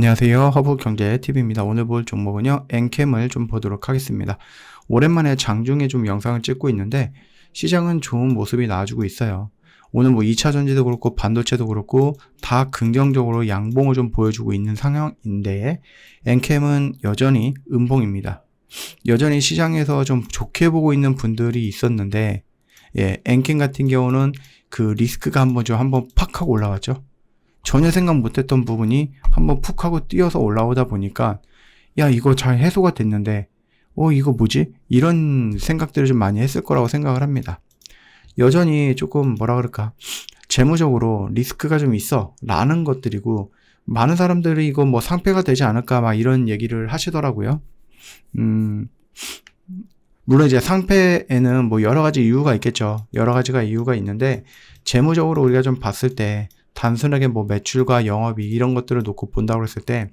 안녕하세요. 허브경제TV입니다. 오늘 볼 종목은요, 엔캠을 좀 보도록 하겠습니다. 오랜만에 장중에 좀 영상을 찍고 있는데 시장은 좋은 모습이 나와주고 있어요. 오늘 뭐 2차 전지도 그렇고 반도체도 그렇고 다 긍정적으로 양봉을 좀 보여주고 있는 상황인데 엔캠은 여전히 음봉입니다. 여전히 시장에서 좀 좋게 보고 있는 분들이 있었는데 엔캠 같은 경우는 그 리스크가 한번 팍 하고 올라왔죠. 전혀 생각 못했던 부분이 한번 푹 하고 뛰어서 올라오다 보니까 야 이거 잘 해소가 됐는데 이거 뭐지? 이런 생각들을 좀 많이 했을 거라고 생각을 합니다. 여전히 조금 뭐라 그럴까 재무적으로 리스크가 좀 있어 라는 것들이고 많은 사람들이 이거 뭐 상폐가 되지 않을까 막 이런 얘기를 하시더라고요. 물론 이제 상폐에는 뭐 여러 가지 이유가 있겠죠. 여러 가지가 이유가 있는데 재무적으로 우리가 좀 봤을 때 단순하게 뭐 매출과 영업이익 이런 것들을 놓고 본다고 했을 때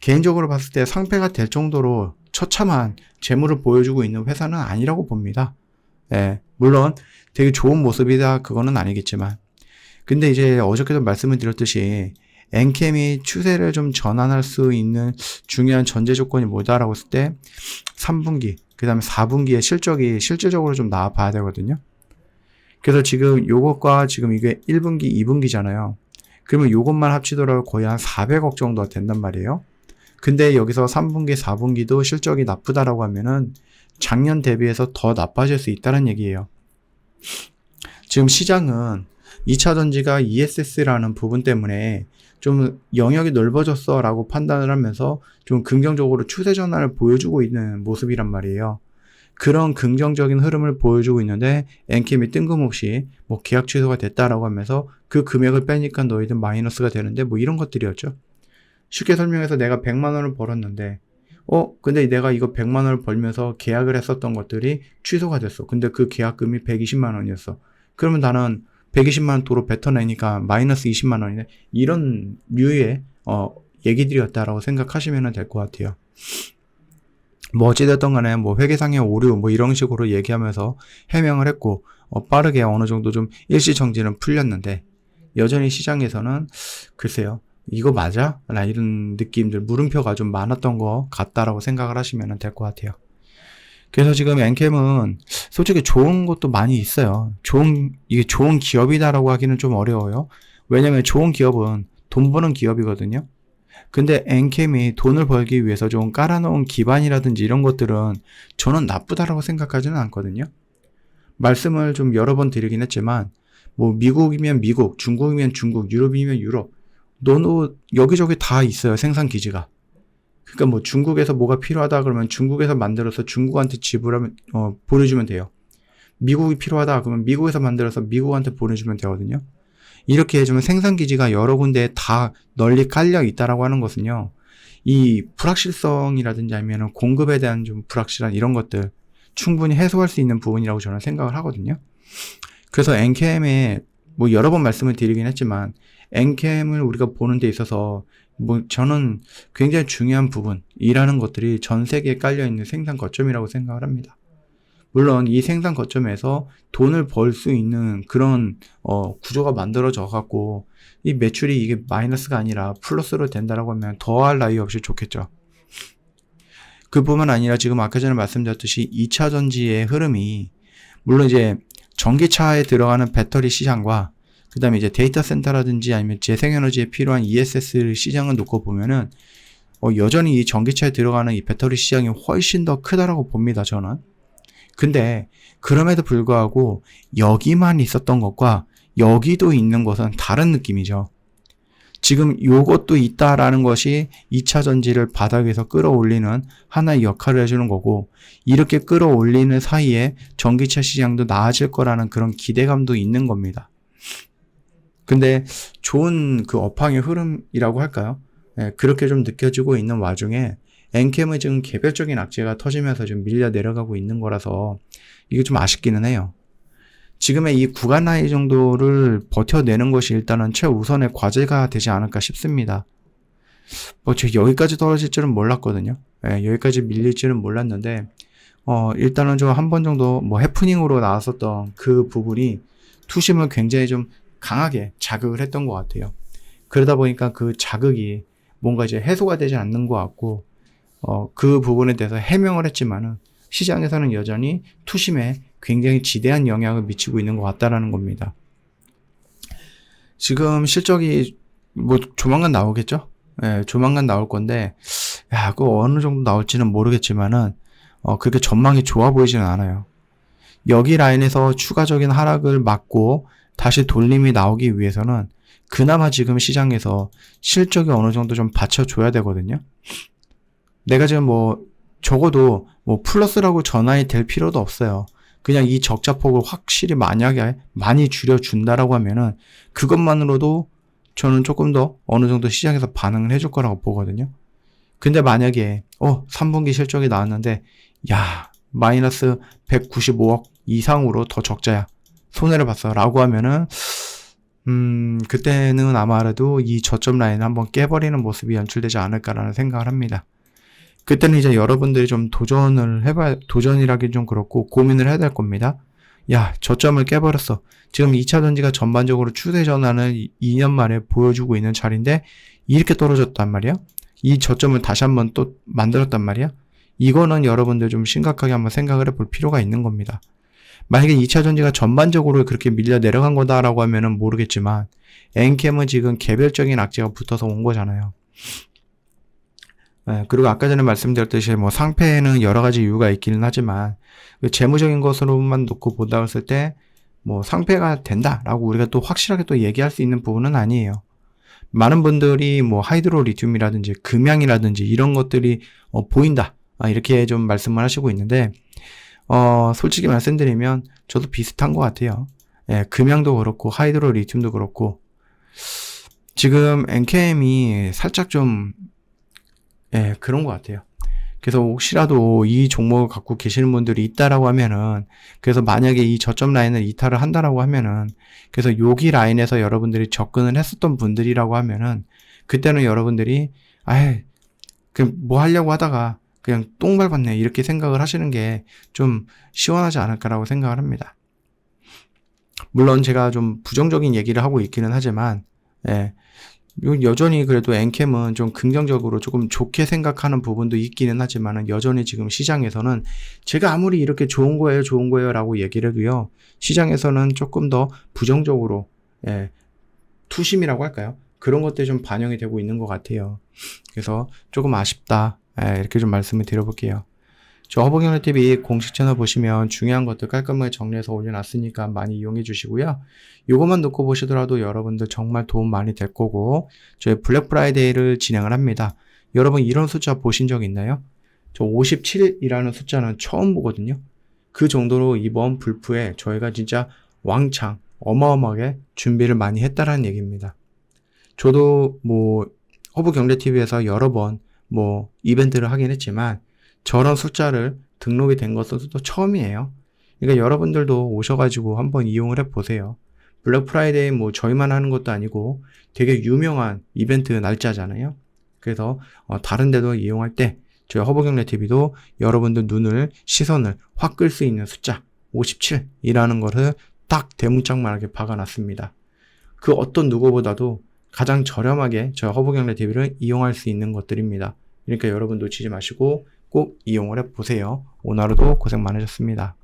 개인적으로 봤을 때 상폐가 될 정도로 처참한 재물을 보여주고 있는 회사는 아니라고 봅니다. 물론 되게 좋은 모습이다 그거는 아니겠지만 근데 이제 어저께도 말씀을 드렸듯이 엔캠이 추세를 좀 전환할 수 있는 중요한 전제 조건이 뭐다라고 했을 때 3분기 그 다음에 4분기의 실적이 실질적으로 좀 나와 봐야 되거든요. 그래서 지금 요것과 지금 이게 1분기, 2분기잖아요. 그러면 요것만 합치더라도 거의 한 400억 정도가 된단 말이에요. 근데 여기서 3분기, 4분기도 실적이 나쁘다라고 하면은 작년 대비해서 더 나빠질 수 있다는 얘기예요. 지금 시장은 2차 전지가 ESS라는 부분 때문에 좀 영역이 넓어졌어 라고 판단을 하면서 좀 긍정적으로 추세 전환을 보여주고 있는 모습이란 말이에요. 그런 긍정적인 흐름을 보여주고 있는데 엔캠이 뜬금없이 뭐 계약 취소가 됐다라고 하면서 그 금액을 빼니까 너희들 마이너스가 되는데 뭐 이런 것들이었죠. 쉽게 설명해서 내가 100만 원을 벌었는데 근데 내가 이거 100만 원을 벌면서 계약을 했었던 것들이 취소가 됐어. 근데 그 계약금이 120만 원이었어. 그러면 나는 120만 원 도로 뱉어내니까 마이너스 20만 원이네. 이런 류의 얘기들이었다라고 생각하시면 될 것 같아요. 뭐 어찌됐든 간에 뭐 회계상의 오류 뭐 이런 식으로 얘기하면서 해명을 했고 빠르게 어느 정도 좀 일시정지는 풀렸는데 여전히 시장에서는 글쎄요 이거 맞아? 나 이런 느낌들 물음표가 좀 많았던 것 같다라고 생각을 하시면 될 것 같아요. 그래서 지금 엔캠은 솔직히 좋은 것도 많이 있어요. 이게 좋은 기업이다라고 하기는 좀 어려워요. 왜냐면 좋은 기업은 돈 버는 기업이거든요. 근데 엔캠이 돈을 벌기 위해서 좀 깔아놓은 기반이라든지 이런 것들은 저는 나쁘다라고 생각하지는 않거든요. 말씀을 좀 여러 번 드리긴 했지만 뭐 미국이면 미국, 중국이면 중국, 유럽이면 유럽 너도 여기저기 다 있어요. 생산 기지가. 그러니까 뭐 중국에서 뭐가 필요하다 그러면 중국에서 만들어서 중국한테 지불하면 보내주면 돼요. 미국이 필요하다 그러면 미국에서 만들어서 미국한테 보내주면 되거든요. 이렇게 해주면 생산기지가 여러 군데에 다 널리 깔려 있다라고 하는 것은요. 이 불확실성이라든지 아니면 공급에 대한 좀 불확실한 이런 것들 충분히 해소할 수 있는 부분이라고 저는 생각을 하거든요. 그래서 엔캠에 뭐 여러 번 말씀을 드리긴 했지만 엔캠을 우리가 보는 데 있어서 뭐 저는 굉장히 중요한 부분이라는 것들이 전 세계에 깔려 있는 생산 거점이라고 생각을 합니다. 물론 이 생산 거점에서 돈을 벌 수 있는 그런 구조가 만들어져 갖고 이 매출이 이게 마이너스가 아니라 플러스로 된다라고 하면 더할 나위 없이 좋겠죠. 그뿐만 아니라 지금 아까 전에 말씀드렸듯이 2차 전지의 흐름이 물론 이제 전기차에 들어가는 배터리 시장과 그 다음에 이제 데이터 센터라든지 아니면 재생에너지에 필요한 ESS 시장을 놓고 보면은 여전히 이 전기차에 들어가는 이 배터리 시장이 훨씬 더 크다라고 봅니다, 저는. 근데 그럼에도 불구하고 여기만 있었던 것과 여기도 있는 것은 다른 느낌이죠. 지금 요것도 있다라는 것이 2차 전지를 바닥에서 끌어올리는 하나의 역할을 해주는 거고 이렇게 끌어올리는 사이에 전기차 시장도 나아질 거라는 그런 기대감도 있는 겁니다. 근데 좋은 그 업황의 흐름이라고 할까요? 그렇게 좀 느껴지고 있는 와중에 엔캠의 지금 개별적인 악재가 터지면서 좀 밀려 내려가고 있는 거라서 이게 좀 아쉽기는 해요. 지금의 이 구간 라인 정도를 버텨내는 것이 일단은 최우선의 과제가 되지 않을까 싶습니다. 제가 여기까지 떨어질 줄은 몰랐거든요. 여기까지 밀릴 줄은 몰랐는데 일단은 좀 한 번 정도 뭐 해프닝으로 나왔었던 그 부분이 투심을 굉장히 좀 강하게 자극을 했던 것 같아요. 그러다 보니까 그 자극이 뭔가 이제 해소가 되지 않는 것 같고, 그 부분에 대해서 해명을 했지만은 시장에서는 여전히 투심에 굉장히 지대한 영향을 미치고 있는 것 같다라는 겁니다. 지금 실적이 뭐 조만간 나오겠죠? 예, 조만간 나올 건데, 야, 그거 어느 정도 나올지는 모르겠지만은, 그렇게 전망이 좋아 보이지는 않아요. 여기 라인에서 추가적인 하락을 막고 다시 돌림이 나오기 위해서는 그나마 지금 시장에서 실적이 어느 정도 좀 받쳐줘야 되거든요. 내가 지금 뭐 적어도 뭐 플러스라고 전환이 될 필요도 없어요. 그냥 이 적자폭을 확실히 만약에 많이 줄여준다라고 하면은 그것만으로도 저는 조금 더 어느 정도 시장에서 반응을 해줄 거라고 보거든요. 근데 만약에 3분기 실적이 나왔는데 야 마이너스 195억 이상으로 더 적자야 손해를 봤어 라고 하면은 그때는 아마도 이 저점 라인을 한번 깨버리는 모습이 연출되지 않을까라는 생각을 합니다. 그때는 이제 여러분들이 좀 도전이라기 좀 그렇고 고민을 해야 될 겁니다. 야, 저점을 깨버렸어. 지금 2차 전지가 전반적으로 추세 전환을 2년 만에 보여주고 있는 자리인데 이렇게 떨어졌단 말이야. 이 저점을 다시 한번 또 만들었단 말이야. 이거는 여러분들 좀 심각하게 한번 생각을 해볼 필요가 있는 겁니다. 만약에 2차 전지가 전반적으로 그렇게 밀려 내려간 거다라고 하면은 모르겠지만 엔캠은 지금 개별적인 악재가 붙어서 온 거잖아요. 네, 그리고 아까 전에 말씀드렸듯이 뭐 상패에는 여러 가지 이유가 있기는 하지만 재무적인 것으로만 놓고 본다고 했을 때 뭐 상패가 된다라고 우리가 또 확실하게 또 얘기할 수 있는 부분은 아니에요. 많은 분들이 뭐 하이드로 리튬이라든지 금양이라든지 이런 것들이 보인다 이렇게 좀 말씀을 하시고 있는데 솔직히 말씀드리면 저도 비슷한 것 같아요. 예, 금양도 그렇고 하이드로 리튬도 그렇고 지금 엔캠이 살짝 좀 그런 것 같아요. 그래서 혹시라도 이 종목을 갖고 계시는 분들이 있다라고 하면은, 그래서 만약에 이 저점 라인을 이탈을 한다라고 하면은, 그래서 여기 라인에서 여러분들이 접근을 했었던 분들이라고 하면은, 그때는 여러분들이, 뭐 하려고 하다가 그냥 똥 밟았네, 이렇게 생각을 하시는 게 좀 시원하지 않을까라고 생각을 합니다. 물론 제가 좀 부정적인 얘기를 하고 있기는 하지만, 여전히 그래도 엔캠은 좀 긍정적으로 조금 좋게 생각하는 부분도 있기는 하지만 여전히 지금 시장에서는 제가 아무리 이렇게 좋은 거예요 라고 얘기를 해도요, 시장에서는 조금 더 부정적으로 투심이라고 할까요? 그런 것들이 좀 반영이 되고 있는 것 같아요. 그래서 조금 아쉽다 이렇게 좀 말씀을 드려볼게요. 저 허브경제TV 공식 채널 보시면 중요한 것들 깔끔하게 정리해서 올려놨으니까 많이 이용해 주시고요. 요것만 놓고 보시더라도 여러분들 정말 도움 많이 될 거고, 저희 블랙 프라이데이를 진행을 합니다. 여러분 이런 숫자 보신 적 있나요? 저 57이라는 숫자는 처음 보거든요. 그 정도로 이번 불프에 저희가 진짜 왕창 어마어마하게 준비를 많이 했다라는 얘기입니다. 저도 뭐 허브경제TV에서 여러 번 뭐 이벤트를 하긴 했지만 저런 숫자를 등록이 된 것은 또 처음이에요. 그러니까 여러분들도 오셔가지고 한번 이용을 해보세요. 블랙 프라이데이 뭐 저희만 하는 것도 아니고 되게 유명한 이벤트 날짜잖아요. 그래서 다른 데도 이용할 때 저희 허브경제TV도 여러분들 시선을 확 끌 수 있는 숫자 57이라는 것을 딱 대문짝만하게 박아놨습니다. 그 어떤 누구보다도 가장 저렴하게 저희 허브경제TV를 이용할 수 있는 것들입니다. 그러니까 여러분 놓치지 마시고 꼭 이용을 해보세요. 오늘 하루도 고생 많으셨습니다.